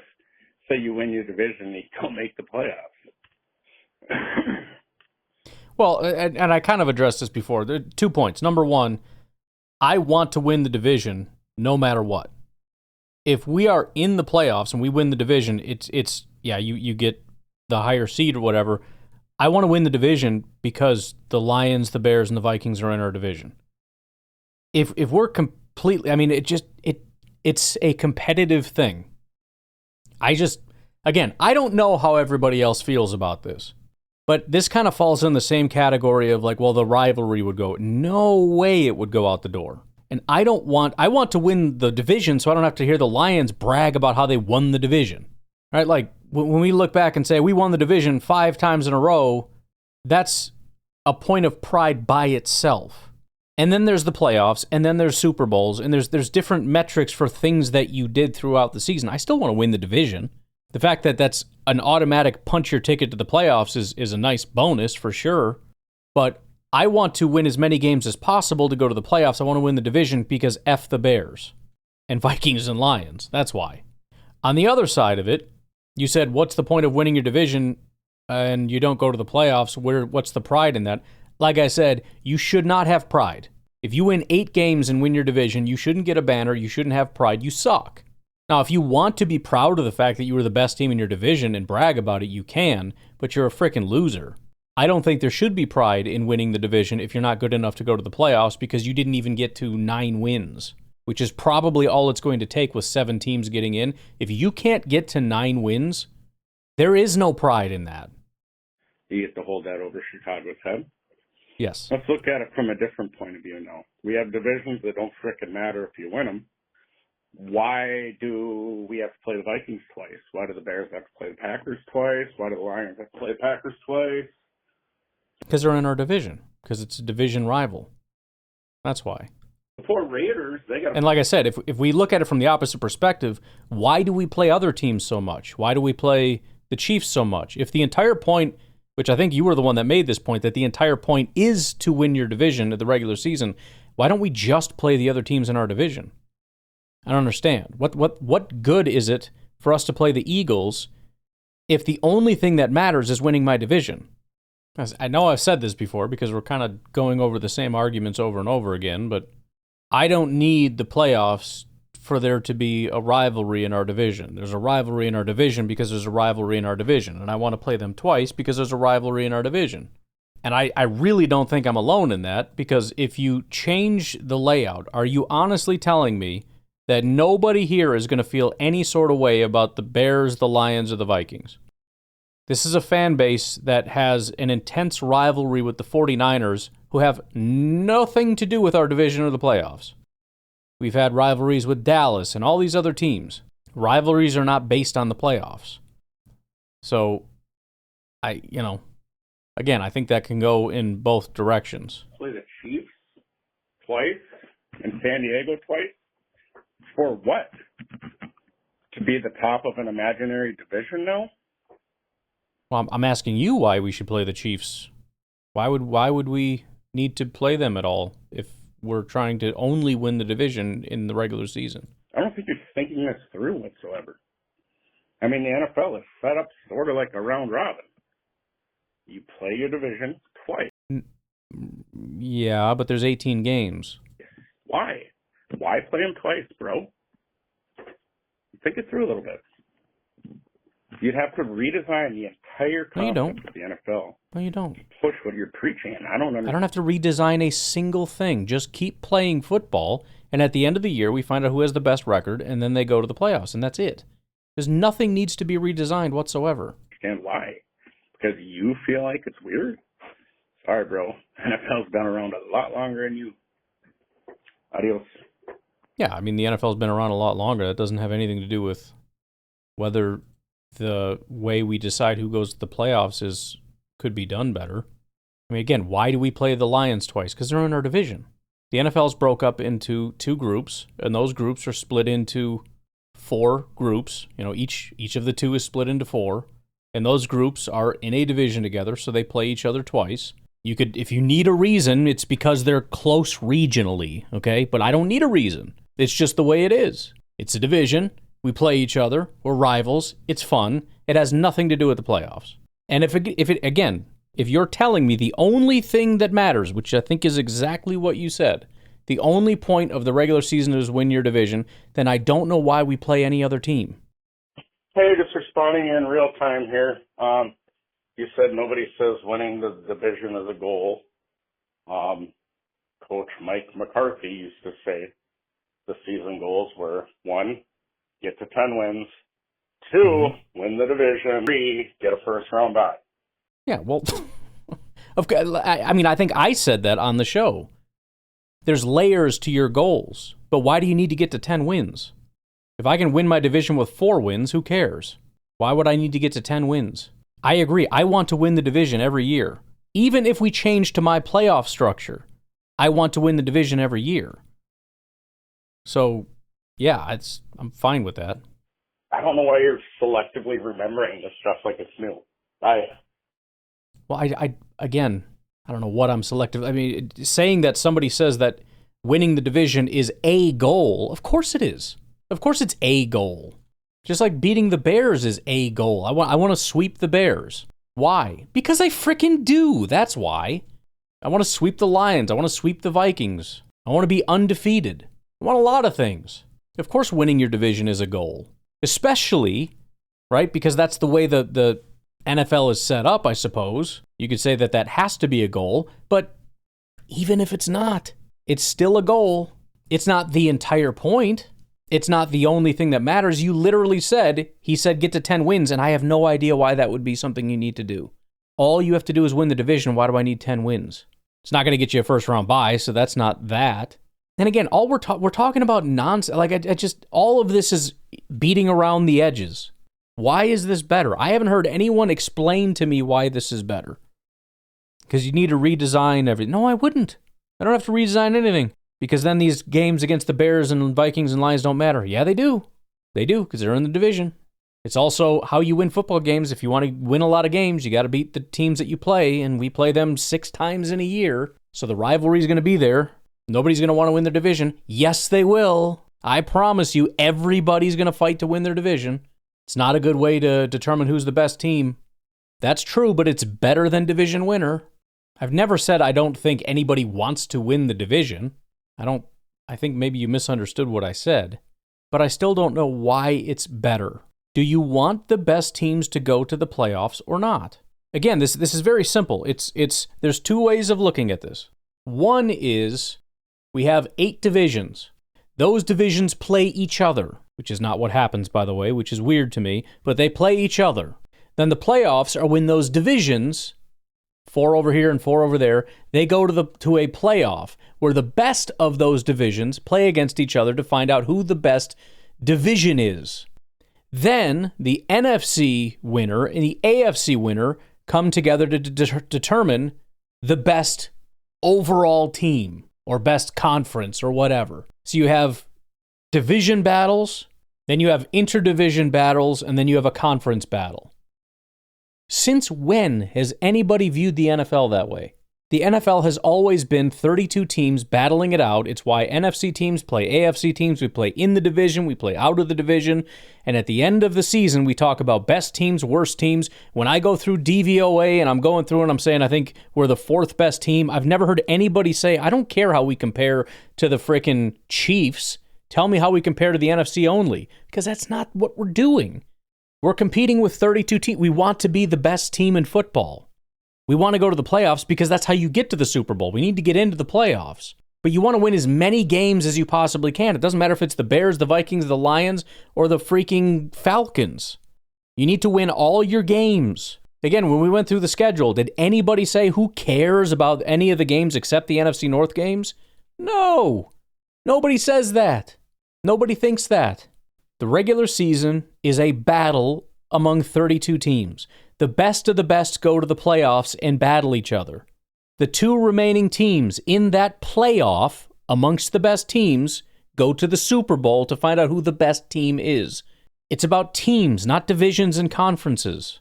say, you win your division and you don't make the playoffs? Well, and I kind of addressed this before. There are 2 points. Number one, I want to win the division no matter what. If we are in the playoffs and we win the division, you get the higher seed or whatever. I want to win the division because the Lions, the Bears, and the Vikings are in our division. If we're completely, I mean, it's a competitive thing. I don't know how everybody else feels about this, but this kind of falls in the same category of like, well, the rivalry would go. No way it would go out the door. And I want to win the division so I don't have to hear the Lions brag about how they won the division. Right? Like, when we look back and say we won the division 5 times in a row, that's a point of pride by itself. And then there's the playoffs, and then there's Super Bowls, and there's different metrics for things that you did throughout the season. I still want to win the division. The fact that that's an automatic punch your ticket to the playoffs is a nice bonus for sure. But I want to win as many games as possible to go to the playoffs. I want to win the division because F the Bears and Vikings and Lions. That's why. On the other side of it, you said, what's the point of winning your division and you don't go to the playoffs? What's the pride in that? Like I said, you should not have pride. If you win 8 games and win your division, you shouldn't get a banner. You shouldn't have pride. You suck. Now, if you want to be proud of the fact that you were the best team in your division and brag about it, you can, but you're a freaking loser. I don't think there should be pride in winning the division if you're not good enough to go to the playoffs because you didn't even get to 9 wins, which is probably all it's going to take with 7 teams getting in. If you can't get to 9 wins, there is no pride in that. You get to hold that over Chicago's head. Yes. Let's look at it from a different point of view now. We have divisions that don't frickin' matter if you win them. Why do we have to play the Vikings twice? Why do the Bears have to play the Packers twice? Why do the Lions have to play the Packers twice? Because they're in our division. Because it's a division rival. That's why. The poor Raiders, they got. And like I said, if we look at it from the opposite perspective, why do we play other teams so much? Why do we play the Chiefs so much? If the entire point, which I think you were the one that made this point, that the entire point is to win your division at the regular season, why don't we just play the other teams in our division? I don't understand. What good is it for us to play the Eagles if the only thing that matters is winning my division? I know I've said this before because we're kind of going over the same arguments over and over again, but I don't need the playoffs for there to be a rivalry in our division. There's a rivalry in our division because there's a rivalry in our division, and I want to play them twice because there's a rivalry in our division. And I really don't think I'm alone in that, because if you change the layout, are you honestly telling me that nobody here is going to feel any sort of way about the Bears, the Lions, or the Vikings? This is a fan base that has an intense rivalry with the 49ers, who have nothing to do with our division or the playoffs. We've had rivalries with Dallas and all these other teams. Rivalries are not based on the playoffs. So, again, I think that can go in both directions. Play the Chiefs twice and San Diego twice? For what? To be the top of an imaginary division now? Well, I'm asking you why we should play the Chiefs. Why would we need to play them at all if we're trying to only win the division in the regular season? I don't think you're thinking this through whatsoever. I mean, the NFL is set up sort of like a round robin. You play your division twice. Yeah, but there's 18 games. Why? Why play them twice, bro? Think it through a little bit. You'd have to redesign the entire concept of the NFL. No, you don't. Push what you're preaching. I don't understand. I don't have to redesign a single thing. Just keep playing football, and at the end of the year, we find out who has the best record, and then they go to the playoffs, and that's it. There's nothing needs to be redesigned whatsoever. And why? Because you feel like it's weird? Sorry, bro. NFL's been around a lot longer than you. Adios. Yeah, I mean, the NFL's been around a lot longer. That doesn't have anything to do with whether the way we decide who goes to the playoffs could be done better. I mean, again, why do we play the Lions twice? Because they're in our division. The NFL's broke up into 2 groups, and those groups are split into 4 groups. Each of the 2 is split into 4, and those groups are in a division together, so they play each other twice. If you need a reason, it's because they're close regionally, okay? But I don't need a reason. It's just the way it is. It's a division. We play each other. We're rivals. It's fun. It has nothing to do with the playoffs. And if you're telling me the only thing that matters, which I think is exactly what you said, the only point of the regular season is win your division, then I don't know why we play any other team. Hey, just responding in real time here. You said nobody says winning the division is a goal. Coach Mike McCarthy used to say the season goals were 1, get to 10 wins, 2, win the division, 3, get a first round bye. Yeah, well, I think I said that on the show. There's layers to your goals, but why do you need to get to 10 wins? If I can win my division with 4 wins, who cares? Why would I need to get to 10 wins? I agree. I want to win the division every year. Even if we change to my playoff structure, I want to win the division every year. So, yeah, I'm fine with that. I don't know why you're selectively remembering this stuff like it's new. Well, again, I don't know what I'm selective. I mean, saying that somebody says that winning the division is a goal, of course it is. Of course it's a goal. Just like beating the Bears is a goal. I want to sweep the Bears. Why? Because I frickin' do. That's why. I want to sweep the Lions. I want to sweep the Vikings. I want to be undefeated. I want a lot of things. Of course winning your division is a goal. Especially, right, because that's the way the NFL is set up, I suppose. You could say that has to be a goal, but even if it's not, it's still a goal. It's not the entire point. It's not the only thing that matters. You literally said, he said get to 10 wins, and I have no idea why that would be something you need to do. All you have to do is win the division. Why do I need 10 wins? It's not going to get you a first-round bye, so that's not that. And again, all we're talking about nonsense. Like, I just, all of this is beating around the edges. Why is this better? I haven't heard anyone explain to me why this is better. Because you need to redesign everything. No, I wouldn't. I don't have to redesign anything. Because then these games against the Bears and Vikings and Lions don't matter. Yeah, they do. They do, because they're in the division. It's also how you win football games. If you want to win a lot of games, you got to beat the teams that you play, and we play them 6 times in a year. So the rivalry is going to be there. Nobody's going to want to win their division. Yes, they will. I promise you, everybody's going to fight to win their division. It's not a good way to determine who's the best team. That's true, but it's better than division winner. I've never said I don't think anybody wants to win the division. I think maybe you misunderstood what I said. But I still don't know why it's better. Do you want the best teams to go to the playoffs or not? Again, this is very simple. There's 2 ways of looking at this. One is we have 8 divisions. Those divisions play each other, which is not what happens, by the way, which is weird to me, but they play each other. Then the playoffs are when those divisions, 4 over here and 4 over there, they go to a playoff where the best of those divisions play against each other to find out who the best division is. Then the NFC winner and the AFC winner come together to determine the best overall team or best conference or whatever. So you have division battles, then you have interdivision battles, and then you have a conference battle. Since when has anybody viewed the NFL that way? The NFL has always been 32 teams battling it out. It's why NFC teams play AFC teams. We play in the division. We play out of the division. And at the end of the season, we talk about best teams, worst teams. When I go through DVOA and I'm going through and I'm saying I think we're the 4th best team, I've never heard anybody say, I don't care how we compare to the frickin' Chiefs. Tell me how we compare to the NFC only. Because that's not what we're doing. We're competing with 32 teams. We want to be the best team in football. We want to go to the playoffs because that's how you get to the Super Bowl. We need to get into the playoffs. But you want to win as many games as you possibly can. It doesn't matter if it's the Bears, the Vikings, the Lions, or the freaking Falcons. You need to win all your games. Again, when we went through the schedule, did anybody say who cares about any of the games except the NFC North games? No. Nobody says that. Nobody thinks that. The regular season is a battle among 32 teams. The best of the best go to the playoffs and battle each other. The 2 remaining teams in that playoff amongst the best teams go to the Super Bowl to find out who the best team is. It's about teams, not divisions and conferences.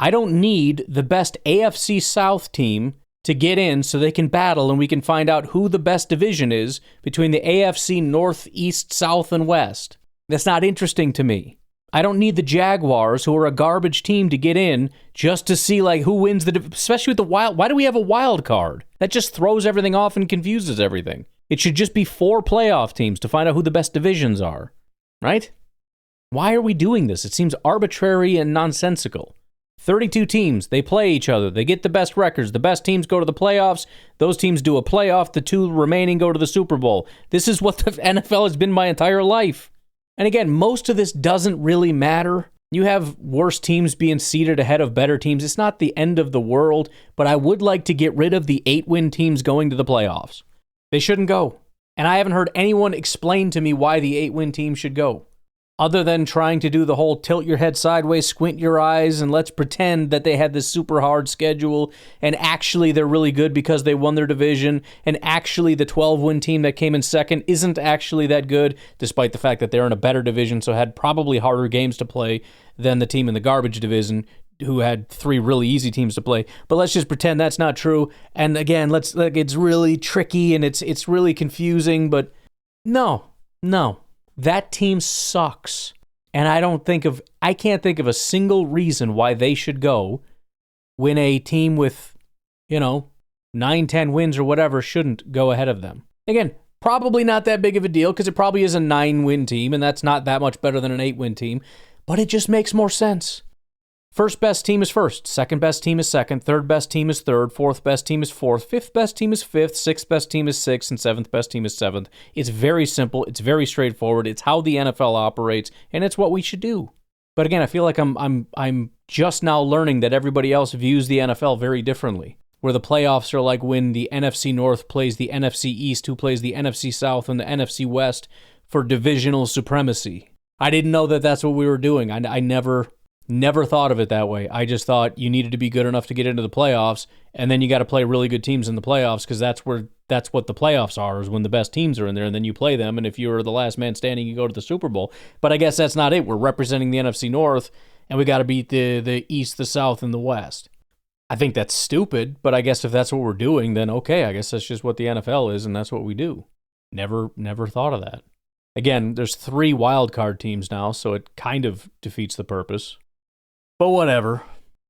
I don't need the best AFC South team to get in so they can battle and we can find out who the best division is between the AFC North, East, South, and West. That's not interesting to me. I don't need the Jaguars, who are a garbage team, to get in just to see like who wins especially with the wild. Why do we have a wild card? That just throws everything off and confuses everything. It should just be 4 playoff teams to find out who the best divisions are, right? Why are we doing this? It seems arbitrary and nonsensical. 32 teams, they play each other. They get the best records. The best teams go to the playoffs. Those teams do a playoff. The 2 remaining go to the Super Bowl. This is what the NFL has been my entire life. And again, most of this doesn't really matter. You have worse teams being seeded ahead of better teams. It's not the end of the world, but I would like to get rid of the 8-win teams going to the playoffs. They shouldn't go. And I haven't heard anyone explain to me why the 8-win team should go. Other than trying to do the whole tilt your head sideways, squint your eyes, and let's pretend that they had this super hard schedule, and actually they're really good because they won their division, and actually the 12-win team that came in second isn't actually that good, despite the fact that they're in a better division, so had probably harder games to play than the team in the garbage division. who had 3 really easy teams to play. But let's just pretend that's not true. And again, it's really tricky and it's really confusing. But no, that team sucks. And I can't think of a single reason why they should go when a team with, 9-10 wins or whatever shouldn't go ahead of them. Again, probably not that big of a deal because it probably is a 9-win team, and that's not that much better than an 8-win team, but it just makes more sense. First best team is first, second best team is second, third best team is third, fourth best team is fourth, fifth best team is fifth, sixth best team is sixth, and seventh best team is seventh. It's very simple, it's very straightforward, it's how the NFL operates, and it's what we should do. But again, I feel like I'm just now learning that everybody else views the NFL very differently, where the playoffs are like when the NFC North plays the NFC East, who plays the NFC South and the NFC West for divisional supremacy. I didn't know that that's what we were doing. I never thought of it that way. I just thought you needed to be good enough to get into the playoffs, and then you got to play really good teams in the playoffs because that's what the playoffs are, is when the best teams are in there, and then you play them, and if you're the last man standing, you go to the Super Bowl. But I guess that's not it. We're representing the NFC North, and we got to beat the East, the South, and the West. I think that's stupid, but I guess if that's what we're doing, then okay, I guess that's just what the NFL is, and that's what we do. Never thought of that. Again, there's 3 wild card teams now, so it kind of defeats the purpose. But whatever.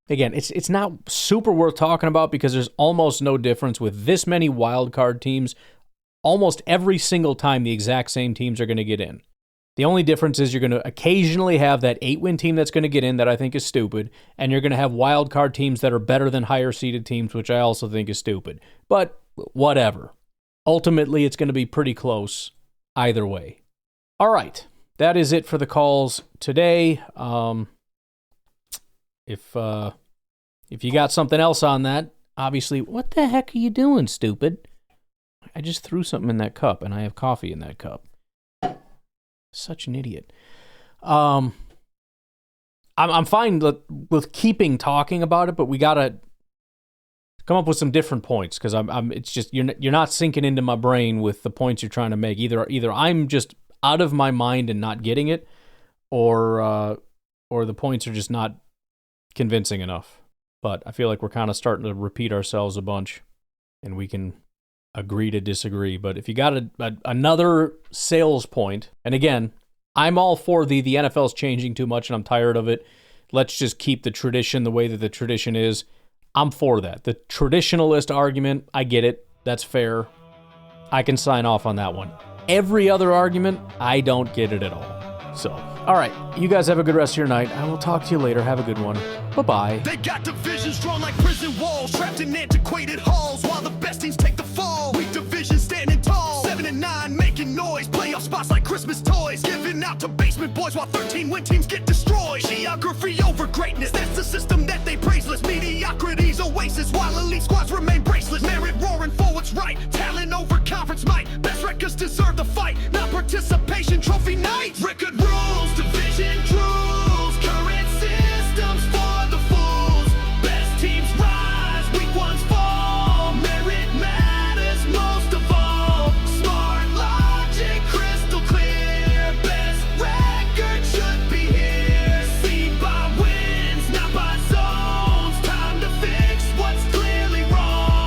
Again, it's not super worth talking about because there's almost no difference with this many wild card teams. Almost every single time the exact same teams are going to get in. The only difference is you're going to occasionally have that 8-win team that's going to get in that I think is stupid, and you're going to have wild card teams that are better than higher seeded teams, which I also think is stupid. But whatever. Ultimately, it's going to be pretty close either way. All right. That is it for the calls today. If you got something else on that, obviously, what the heck are you doing, stupid? I just threw something in that cup, and I have coffee in that cup. Such an idiot. I'm fine with keeping talking about it, but we gotta come up with some different points because it's just you're not sinking into my brain with the points you're trying to make. Either I'm just out of my mind and not getting it, or the points are just not convincing enough. But I feel like we're kind of starting to repeat ourselves a bunch, and we can agree to disagree. But if you got another sales point, and again, I'm all for the NFL's changing too much and I'm tired of it. Let's just keep the tradition the way that the tradition is. I'm for that. The traditionalist argument, I get it. That's fair. I can sign off on that one. Every other argument, I don't get it at all. So, all right, you guys have a good rest of your night. I will talk to you later. Have a good one. Bye-bye. They got divisions drawn like prison walls, trapped in antiquated halls, while the best teams take the fall. Weak division standing tall, 7 and 9 making noise, playoff spots like Christmas toys, giving out to basement boys while 13-win teams get destroyed. Geography over greatness, that's the system that they praiseless. Mediocrity's oasis, while elite squads remain braceless. Merit roaring for what's right, talent over conference might. Best records deserve the fight, not participation trophy night. Record rules, division rules, current systems for the fools. Best teams rise, weak ones fall. Merit matters most of all. Smart logic, crystal clear. Best record should be here. Seen by wins, not by zones. Time to fix what's clearly wrong.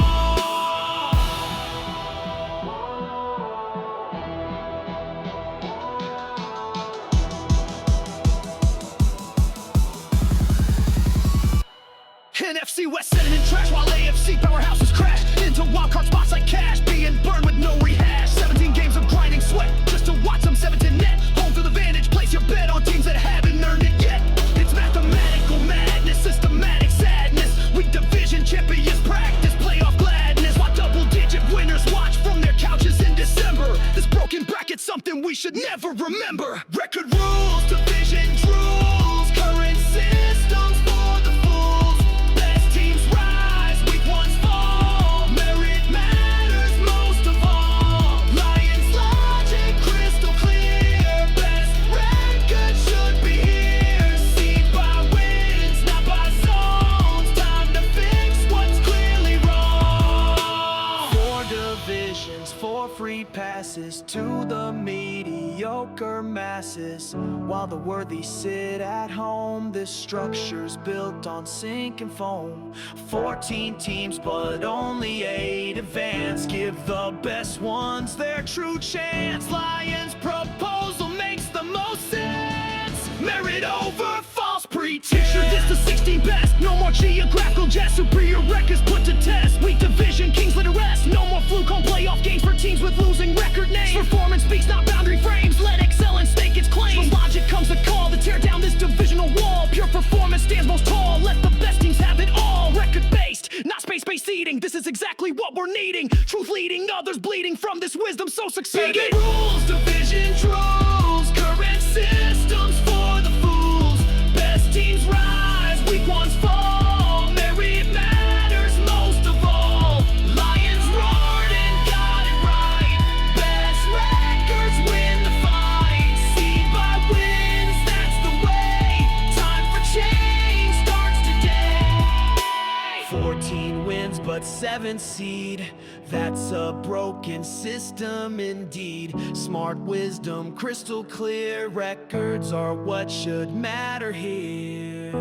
NFC West sitting in trash while AFC powerhouses crash into wildcard spots like cash, being burned with no rehash. 17 games of grinding sweat just to watch them 7-10 net. Home field advantage, place your bet on teams that haven't earned it yet. It's mathematical madness, systematic sadness. Weak division champions practice playoff gladness, while double-digit winners watch from their couches in December. This broken bracket's something we should never remember. Record rules, division rules, current systems for the fools. Best teams rise, weak ones fall. Merit matters most of all. Lions logic, crystal clear. Best record should be here. Seen by wins, not by zones. Time to fix what's clearly wrong. 4 divisions, 4 free passes to the media. mediocre masses. While the worthy sit at home, this structure's built on sink and foam. 14 teams, but only 8 advance. Give the best ones their true chance. Lions' proposal makes the most sense. Merit over false pretense. Picture this, the 16 best. No more geographical jets. Superior records put to test. Weak division, kings let arrest. No more fluke on playoff games for teams with losing record names. Performance speaks, not boundary frames. Let excellence stake its claim. From logic comes the call to tear down this divisional wall. Pure performance stands most tall. Let the best teams have it all. Record-based, not space-based seeding. This is exactly what we're needing. Truth leading, others bleeding from this wisdom so succeeding. Rules, division rules, current systems for the fools. Best teams rise, weak ones fall. Merit matters most of all. Lions roared and got it right. Best records win the fight. Seed by wins, that's the way. Time for change starts today. 14 wins but 7 seed. That's a broken system indeed. Smart wisdom, crystal clear. Records are what should matter here.